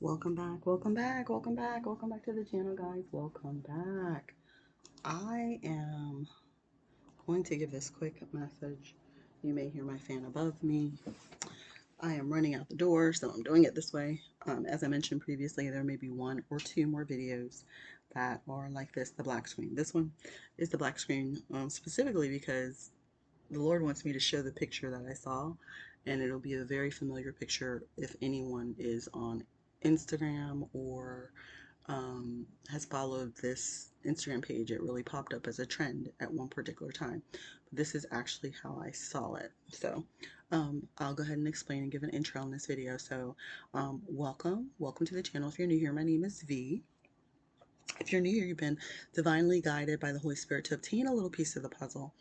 Welcome back, welcome back, welcome back, welcome back to the channel, guys. Welcome back. I am going to give this quick message. You may hear my fan above me. I am running out the door, so I'm doing it this way. As I mentioned previously, there may be one or two more videos that are like this, the black screen. This one is the black screen specifically because the Lord wants me to show the picture that I saw, and it'll be a very familiar picture if anyone is on Instagram or has followed this Instagram page. It really popped up as a trend at one particular time. But this is actually how I saw it. So I'll go ahead and explain and give an intro on this video. So welcome to the channel. If you're new here, my name is V. If you're new here, you've been divinely guided by the Holy Spirit to obtain a little piece of the puzzle.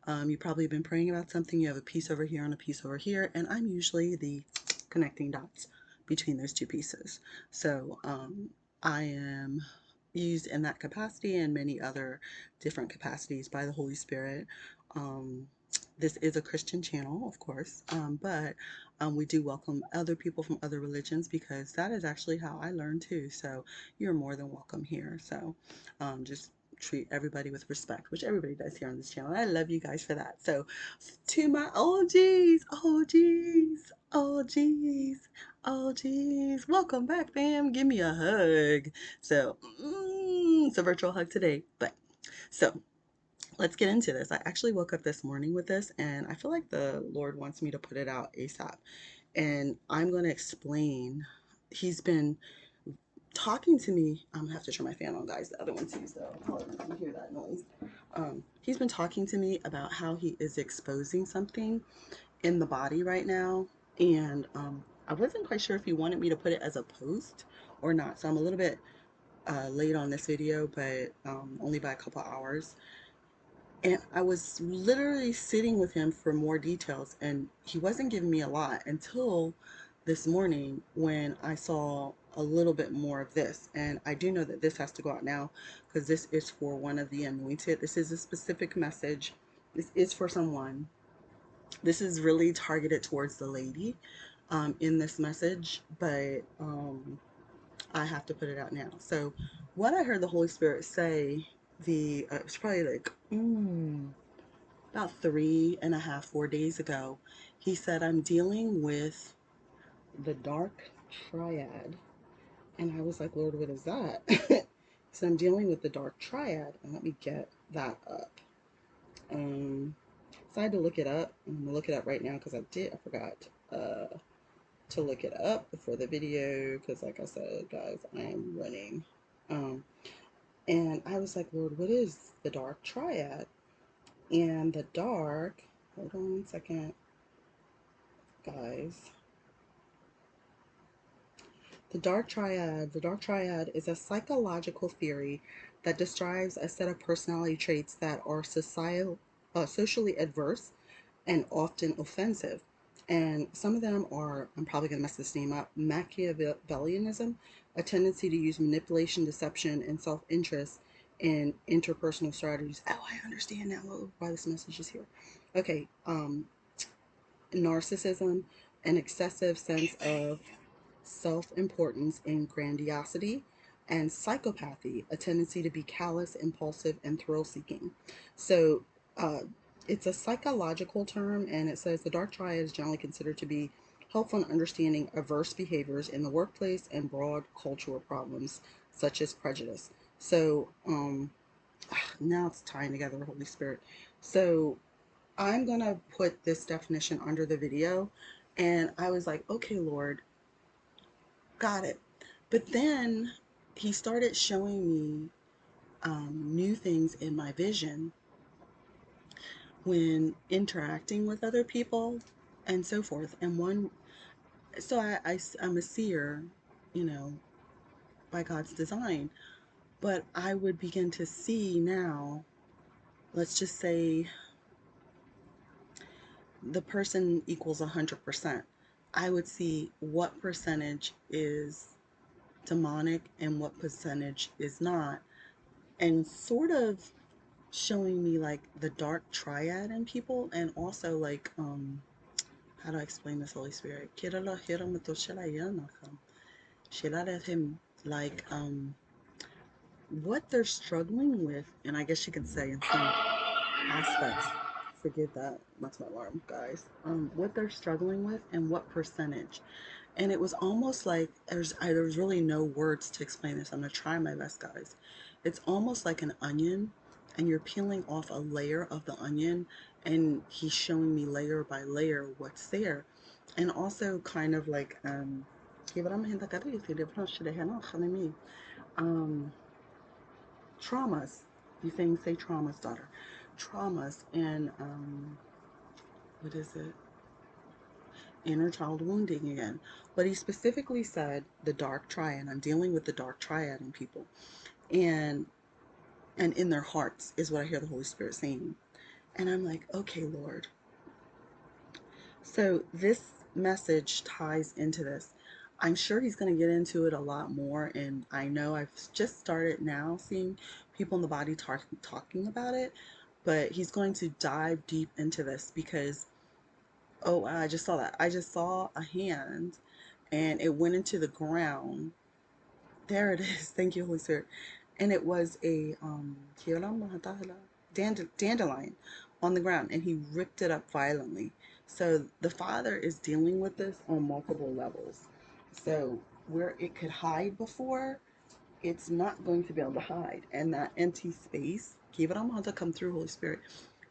You've probably been praying about something. You have a piece over here and a piece over here, and I'm usually the connecting dots between those two pieces. So I am used in that capacity and many other different capacities by the Holy Spirit. This is a Christian channel, of course, but we do welcome other people from other religions because that is actually how I learned too. So you're more than welcome here. So just treat everybody with respect, which everybody does here on this channel. I love you guys for that. So to my OGs, welcome back, fam. Give me a hug. So it's a virtual hug today, but so let's get into this. I actually woke up this morning with this, and I feel like the Lord wants me to put it out ASAP. And I'm going to explain. He's been talking to me. I'm going to have to turn my fan on, guys. The other one too, so you hear that noise. He's been talking to me about how he is exposing something in the body right now. And I wasn't quite sure if he wanted me to put it as a post or not. So I'm a little bit late on this video, but only by a couple hours. And I was literally sitting with him for more details, and he wasn't giving me a lot until this morning when I saw a little bit more of this. And I do know that this has to go out now because this is for one of the anointed. This is a specific message. This is for someone. This is really targeted towards the lady in this message, but I have to put it out now. So what I heard the Holy Spirit say, it was probably like about 3.5, 4 days ago. He said, I'm dealing with the dark triad. And I was like, Lord, what is that? So I'm dealing with the dark triad. And let me get that up. So I had to look it up. I'm going to look it up right now because I forgot to look it up before the video. Because like I said, guys, I am running. And I was like, Lord, what is the dark triad? And the dark, hold on one second, guys. The dark triad is a psychological theory that describes a set of personality traits that are socially adverse and often offensive. And some of them are, I'm probably going to mess this name up, Machiavellianism, a tendency to use manipulation, deception, and self-interest in interpersonal strategies. Oh, I understand now why this message is here. Okay, narcissism, an excessive sense of self-importance and grandiosity, and psychopathy, a tendency to be callous, impulsive, and thrill-seeking. So it's a psychological term, and it says the dark triad is generally considered to be helpful in understanding adverse behaviors in the workplace and broad cultural problems such as prejudice. So now it's tying together, Holy Spirit. So I'm going to put this definition under the video, and I was like, okay, Lord, got it. But then he started showing me new things in my vision when interacting with other people and so forth. And so I'm a seer, you know, by God's design. But I would begin to see now, let's just say the person equals 100%. I would see what percentage is demonic and what percentage is not, and sort of showing me like the dark triad in people, and also like how do I explain this, Holy Spirit? Sheila at him like what they're struggling with, and I guess you could say in some aspects, forget that, that's my alarm, guys, what they're struggling with and what percentage. And it was almost like there's really no words to explain this. I'm going to try my best, guys. It's almost like an onion, and you're peeling off a layer of the onion, and he's showing me layer by layer what's there. And also kind of like, traumas. You saying say traumas, daughter. Traumas and what is it? Inner child wounding again. But he specifically said the dark triad. I'm dealing with the dark triad in people. And in their hearts is what I hear the Holy Spirit saying. And I'm like, okay, Lord. So this message ties into this. I'm sure he's going to get into it a lot more. And I know I've just started now seeing people in the body talking about it. But he's going to dive deep into this because, oh, I just saw that. I just saw a hand and it went into the ground. There it is. Thank you, Holy Spirit. And it was a dandelion on the ground, and he ripped it up violently. So the Father is dealing with this on multiple levels. So where it could hide before, it's not going to be able to hide. And that empty space, to come through, Holy Spirit.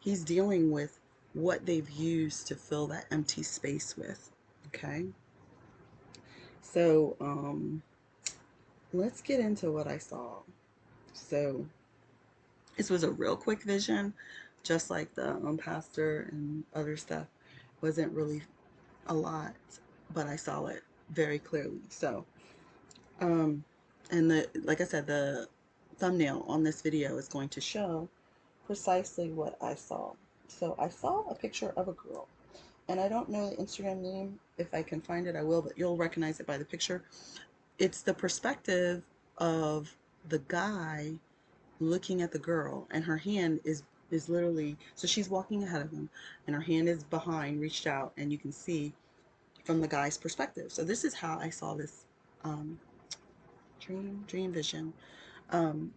He's dealing with what they've used to fill that empty space with. Okay. So let's get into what I saw. So this was a real quick vision, just like the pastor and other stuff. Wasn't really a lot, but I saw it very clearly. So, and like I said, the thumbnail on this video is going to show precisely what I saw. So I saw a picture of a girl, and I don't know the Instagram name. If I can find it, I will, but you'll recognize it by the picture. It's the perspective of the guy looking at the girl, and her hand is literally, so she's walking ahead of him and her hand is behind, reached out, and you can see from the guy's perspective. So this is how I saw this dream vision. I'm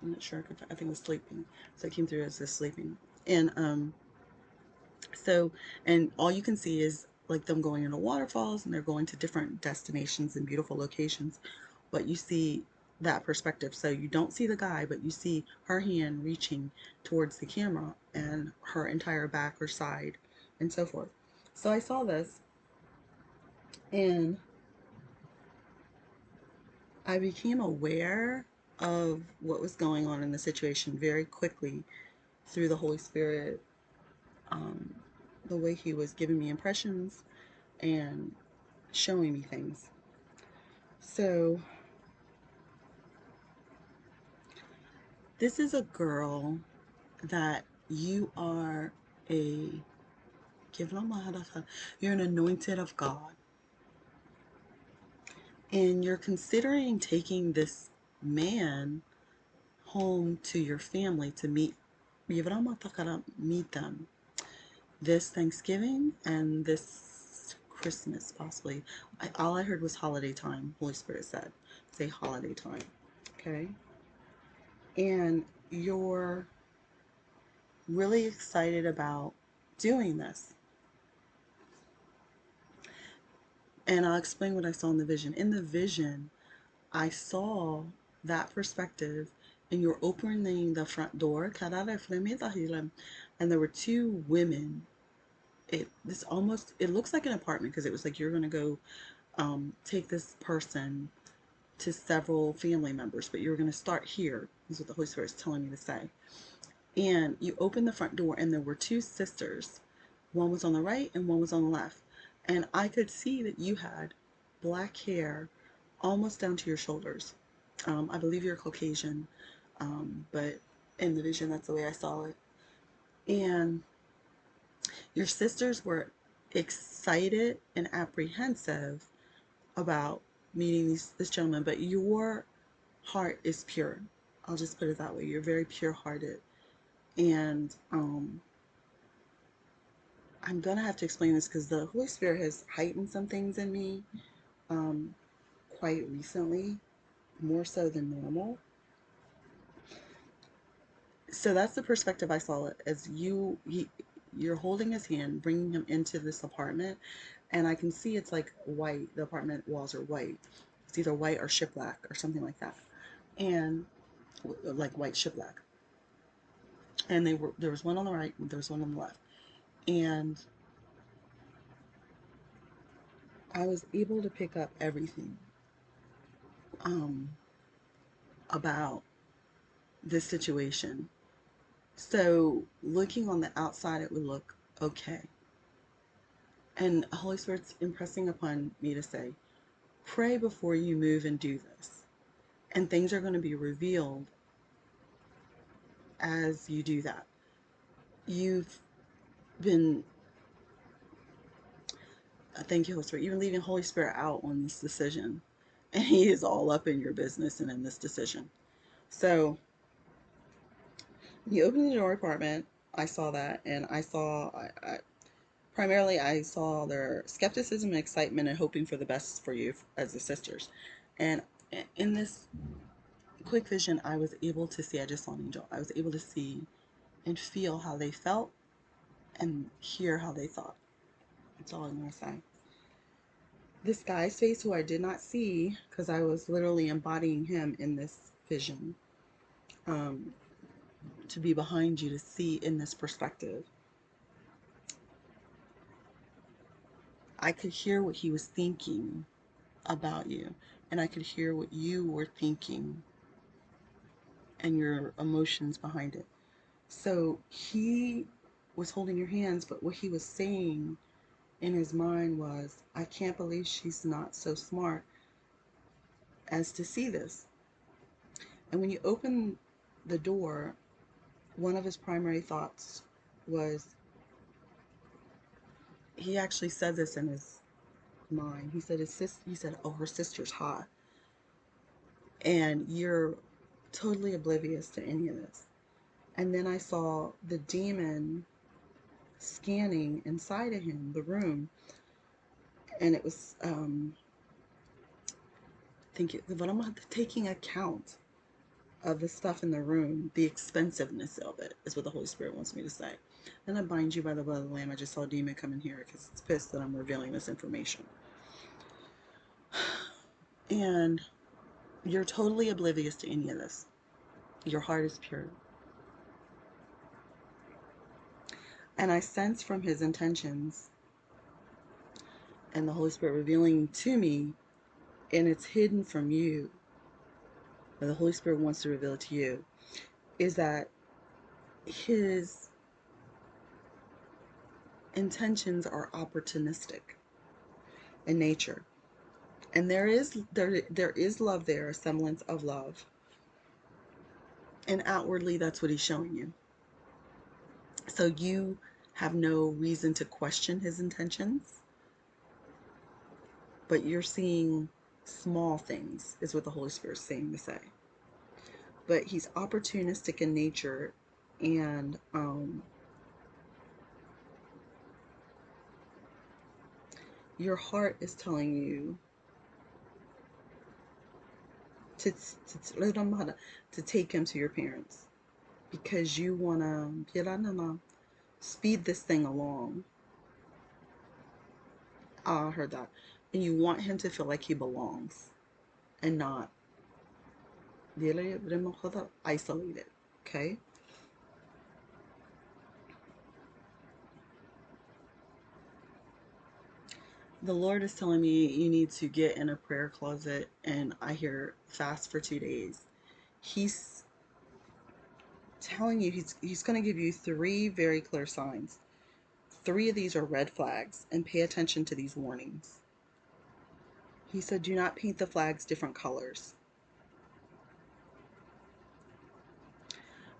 not sure, I think it was sleeping, so it came through as this sleeping. And so, and all you can see is like them going into waterfalls, and they're going to different destinations and beautiful locations, but you see that perspective. So you don't see the guy, but you see her hand reaching towards the camera and her entire back or side and so forth. So I saw this and I became aware of what was going on in the situation very quickly through the Holy Spirit, the way he was giving me impressions and showing me things. So this is a girl that you are you're an anointed of God. And you're considering taking this man home to your family to meet them this Thanksgiving and this Christmas, possibly. All I heard was holiday time, Holy Spirit said. Say holiday time. Okay? And you're really excited about doing this. And I'll explain what I saw in the vision. In the vision, I saw that perspective, and you're opening the front door, and there were two women. It looks like an apartment, because it was like you're going to go take this person to several family members, but you're going to start here, is what the Holy Spirit is telling me to say. And you open the front door, and there were two sisters. One was on the right and one was on the left. And I could see that you had black hair almost down to your shoulders. I believe you're Caucasian, but in the vision, that's the way I saw it. And your sisters were excited and apprehensive about meeting this gentleman, but your heart is pure. I'll just put it that way. You're very pure-hearted. And I'm going to have to explain this because the Holy Spirit has heightened some things in me quite recently, more so than normal. So that's the perspective I saw it as. You're holding his hand, bringing him into this apartment, and I can see it's like white. The apartment walls are white. It's either white or shiplack or something like that, and like white shiplack. And there was one on the right, there was one on the left, and I was able to pick up everything um, about this situation. So looking on the outside, it would look okay. And Holy Spirit's impressing upon me to say, pray before you move and do this. And things are going to be revealed as you do that. You've been, thank you, Holy Spirit, you've been leaving Holy Spirit out on this decision. And he is all up in your business and in this decision. So you open the door apartment, I saw that, and primarily I saw their skepticism and excitement and hoping for the best for you as the sisters. And in this quick vision, I was able to see, I just saw an angel, I was able to see and feel how they felt and hear how they thought. That's all I'm going to say. This guy's face, who I did not see because I was literally embodying him in this vision, to be behind you, to see in this perspective. I could hear what he was thinking about you, and I could hear what you were thinking and your emotions behind it. So he was holding your hands, but what he was saying in his mind was, I can't believe she's not so smart as to see this. And when you open the door, one of his primary thoughts was, he actually said this in his mind. He said oh, her sister's hot. And you're totally oblivious to any of this. And then I saw the demon scanning inside of him, the room, and it was taking account of the stuff in the room, the expensiveness of it, is what the Holy Spirit wants me to say. And I bind you by the blood of the Lamb. I just saw a demon come in here because it's pissed that I'm revealing this information. And you're totally oblivious to any of this. Your heart is pure. And I sense from his intentions and the Holy Spirit revealing to me, and it's hidden from you, but the Holy Spirit wants to reveal it to you, is that his intentions are opportunistic in nature. And there is love there, a semblance of love. And outwardly, that's what he's showing you. So you have no reason to question his intentions, but you're seeing small things, is what the Holy Spirit is saying to say. But he's opportunistic in nature, and your heart is telling you to take him to your parents, because you want to speed this thing along. I heard that. And you want him to feel like he belongs and not isolated. Okay? The Lord is telling me you need to get in a prayer closet, and I hear fast for 2 days. He's telling you he's going to give you 3 very clear signs. 3 of these are red flags, and pay attention to these warnings. He said, do not paint the flags different colors.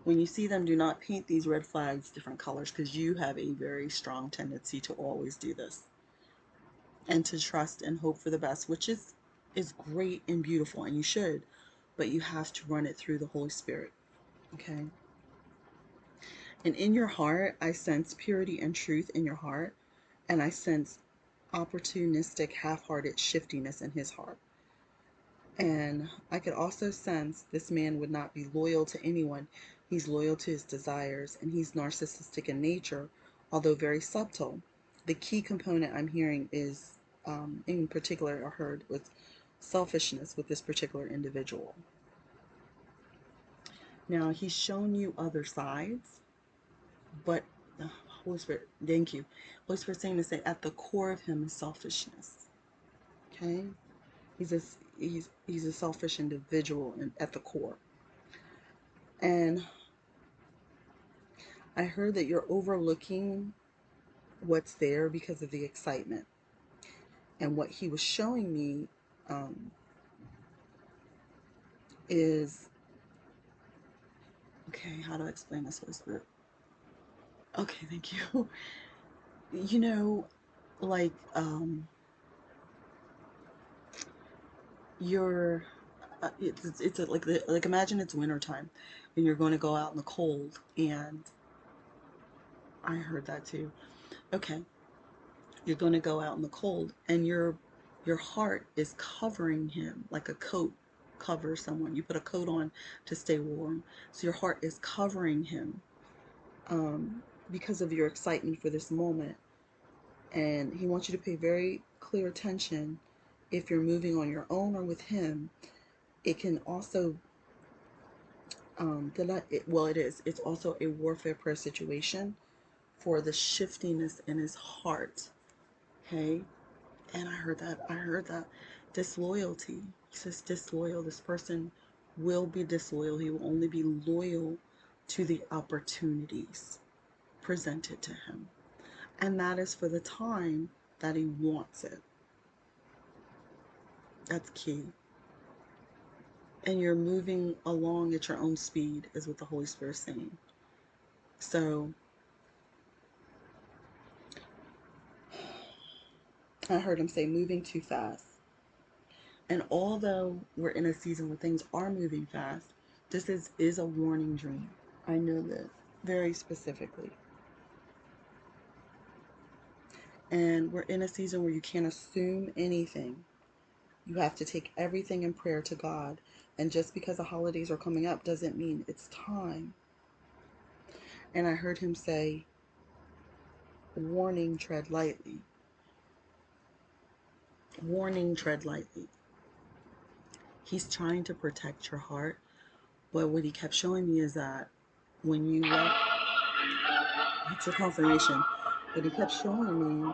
When you see them, do not paint these red flags different colors, because you have a very strong tendency to always do this. And to trust and hope for the best, which is great and beautiful, and you should, but you have to run it through the Holy Spirit. Okay? And in your heart, I sense purity and truth in your heart, and I sense opportunistic, half-hearted shiftiness in his heart. And I could also sense this man would not be loyal to anyone. He's loyal to his desires, and he's narcissistic in nature, although very subtle. The key component I'm hearing is, in particular, I heard with selfishness with this particular individual. Now, he's shown you other sides, but Holy Spirit, thank you. Holy Spirit saying to say, at the core of him is selfishness. Okay? He's a selfish individual at the core. And I heard that you're overlooking what's there because of the excitement. And what he was showing me is, okay, how do I explain this, Holy Spirit? Okay, thank you. You know, like, you're, it's like imagine it's wintertime and you're going to go out in the cold, and I heard that too. Okay, you're going to go out in the cold, and your heart is covering him like a coat covers someone. You put a coat on to stay warm, so your heart is covering him because of your excitement for this moment. And he wants you to pay very clear attention if you're moving on your own or with him. It can also it's also a warfare prayer situation for the shiftiness in his heart. Okay? And I heard that disloyalty. He says disloyal. This person will be disloyal. He will only be loyal to the opportunities presented to him. And that is for the time that he wants it. That's key. And you're moving along at your own speed, is what the Holy Spirit is saying. So I heard him say moving too fast. And although we're in a season where things are moving fast, this is a warning dream. I know this very specifically. And we're in a season where you can't assume anything. You have to take everything in prayer to God. And just because the holidays are coming up doesn't mean it's time. And I heard him say, warning, tread lightly. Warning, tread lightly. He's trying to protect your heart. But what he kept showing me is that when you love, it's a confirmation. But he kept showing me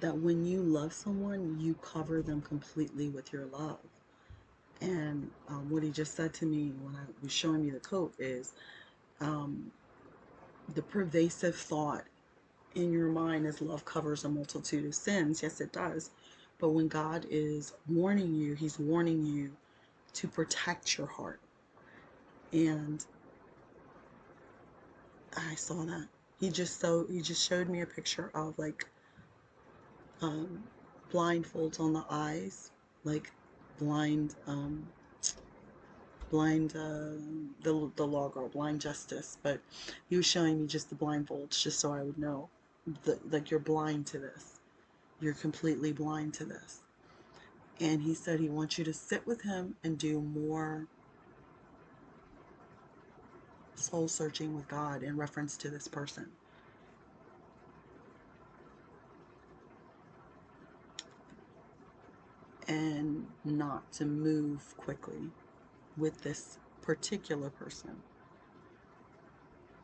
that when you love someone, you cover them completely with your love. And what he just said to me when I was showing me the coat is the pervasive thought in your mind is love covers a multitude of sins. Yes, it does. But when God is warning you, he's warning you to protect your heart. And I saw that. He just showed me a picture of like blindfolds on the eyes, like blind the law girl, blind justice. But he was showing me just the blindfolds, just so I would know, like you're blind to this, you're completely blind to this. And he said he wants you to sit with him and do more soul searching with God in reference to this person. And not to move quickly with this particular person.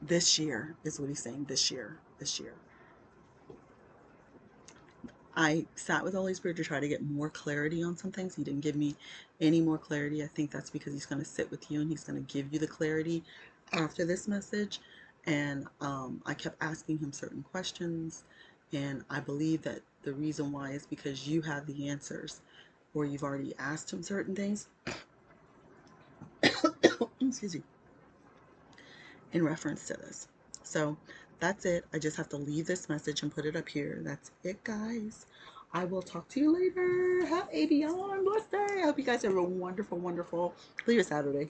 This year is what he's saying. This year. I sat with the Holy Spirit to try to get more clarity on some things. He didn't give me any more clarity. I think that's because he's going to sit with you and he's going to give you the clarity after this message. And I kept asking him certain questions. And I believe that the reason why is because you have the answers, or you've already asked him certain things. Excuse me. In reference to this. So that's it. I just have to leave this message and put it up here. That's it, guys. I will talk to you later. Have a beyond blessed day. I hope you guys have a wonderful, wonderful, I believe it's Saturday.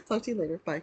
Talk to you later. Bye.